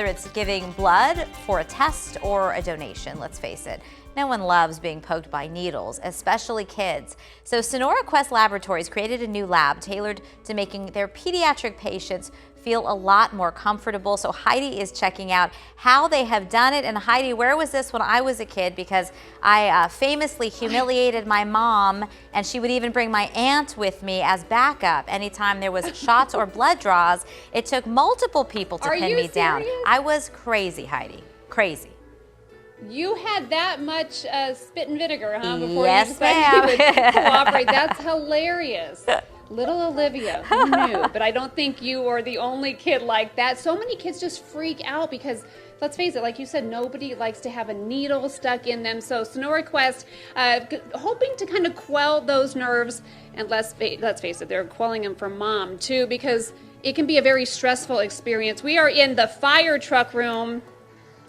Whether it's giving blood for a test or a donation, let's face it, no one loves being poked by needles, especially kids. So Sonora Quest Laboratories created a new lab tailored to making their pediatric patients feel a lot more comfortable. So Heidi is checking out how they have done it. And Heidi, where was this when I was a kid? Because I famously humiliated my mom, and she would even bring my aunt with me as backup. Anytime there was shots or blood draws, it took multiple people to pin me down. I was crazy, Heidi, crazy. You had that much spit and vinegar, huh? Before Yes, you decided you would ma'am. cooperate. That's hilarious. Little Olivia, who knew? But I don't think you are the only kid like that. So many kids just freak out because, let's face it, like you said, nobody likes to have a needle stuck in them. So Sonora Quest, hoping to kind of quell those nerves. And let's face it, they're quelling them for mom too, because it can be a very stressful experience. We are in the fire truck room.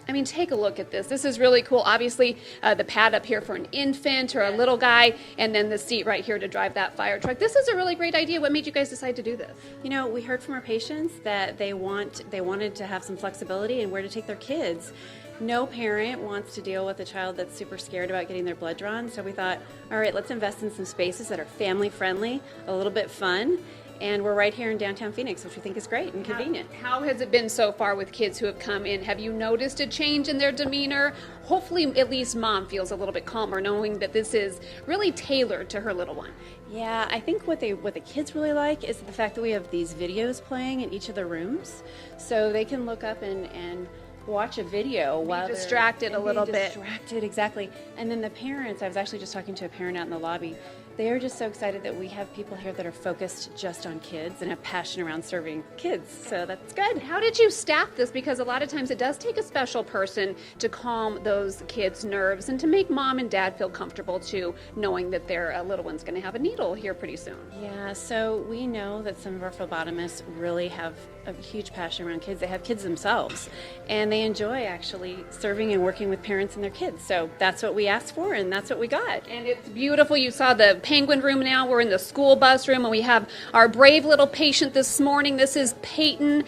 I mean, take a look at this. This is really cool. Obviously, the pad up here for an infant or a little guy, and then the seat right here to drive that fire truck. This is a really great idea. What made you guys decide to do this? You know, we heard from our patients that they wanted to have some flexibility in where to take their kids. No parent wants to deal with a child that's super scared about getting their blood drawn, so we thought, all right, let's invest in some spaces that are family friendly, a little bit fun. And we're right here in downtown Phoenix, which we think is great and convenient. How has it been so far with kids who have come in? Have you noticed a change in their demeanor? Hopefully, at least mom feels a little bit calmer knowing that this is really tailored to her little one. Yeah, I think what the kids really like is the fact that we have these videos playing in each of the rooms, so they can look up and watch a video while they're distracted a little bit. Distracted, exactly. And then the parents, I was actually just talking to a parent out in the lobby. They are just so excited that we have people here that are focused just on kids and have passion around serving kids. So that's good. How did you staff this? Because a lot of times it does take a special person to calm those kids' nerves and to make mom and dad feel comfortable too, knowing that their little one's going to have a needle here pretty soon. Yeah, so we know that some of our phlebotomists really have a huge passion around kids. They have kids themselves, and they enjoy actually serving and working with parents and their kids. So that's what we asked for, and that's what we got. And it's beautiful. You saw the penguin room now. We're in the school bus room, and we have our brave little patient this morning. This is Peyton.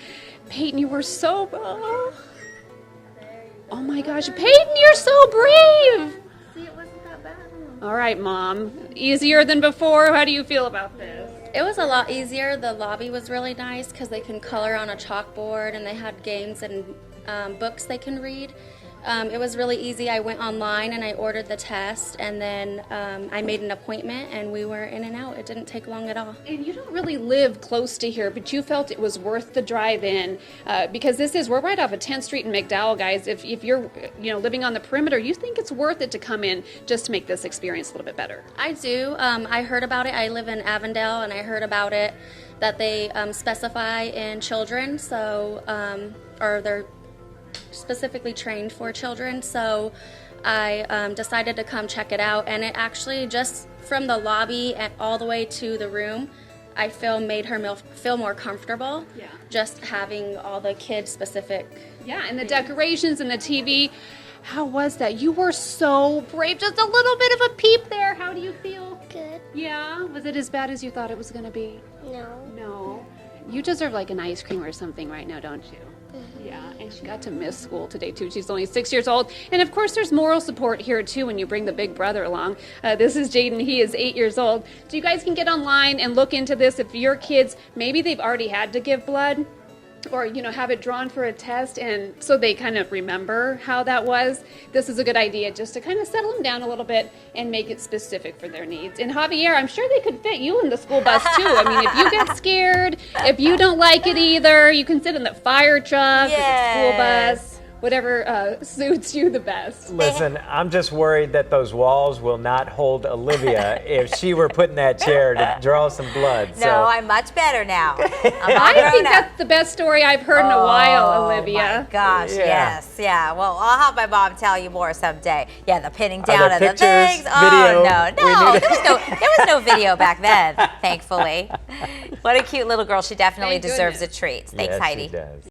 Peyton, you were so... Oh my gosh. Peyton, you're so brave. See, it wasn't that bad. All right, Mom. Easier than before? How do you feel about this? It was a lot easier. The lobby was really nice because they can color on a chalkboard and they had games and books they can read. It was really easy. I went online and I ordered the test, and then I made an appointment and we were in and out. It didn't take long at all. And you don't really live close to here, but you felt it was worth the drive in because we're right off of 10th Street in McDowell, guys. If you're living on the perimeter, you think it's worth it to come in just to make this experience a little bit better. I do. I heard about it. I live in Avondale, and I heard about it that they specify in children, or they're specifically trained for children, so I decided to come check it out, and it actually, just from the lobby and all the way to the room, I feel made her feel more comfortable. Yeah. Just having all the kid specific. Yeah, and the decorations and the TV. How was that? You were so brave. Just a little bit of a peep there. How do you feel? Good. Yeah. Was it as bad as you thought it was going to be? No. No. You deserve like an ice cream or something right now, don't you? Yeah, and she got to miss school today too. She's only 6 years old. And of course there's moral support here too when you bring the big brother along. This is Jaden. He is 8 years old. So you guys can get online and look into this. If your kids, maybe they've already had to give blood, or have it drawn for a test, and so they kind of remember how that was. This is a good idea just to kind of settle them down a little bit and make it specific for their needs. And Javier, I'm sure they could fit you in the school bus too. I mean, if you get scared, if you don't like it either, you can sit in the fire truck, or the school bus, whatever suits you the best. Listen, I'm just worried that those walls will not hold Olivia if she were put in that chair to draw some blood. No, I'm much better now. I think that's the best story I've heard in a while, Olivia. Oh my gosh, Yeah. yes, yeah. Well, I'll have my mom tell you more someday. Yeah, the pinning down there of the pictures, things. video? No, there was no video back then, thankfully. What a cute little girl. She definitely Thank deserves a goodness. treat. Thanks, Yes, Heidi. she does.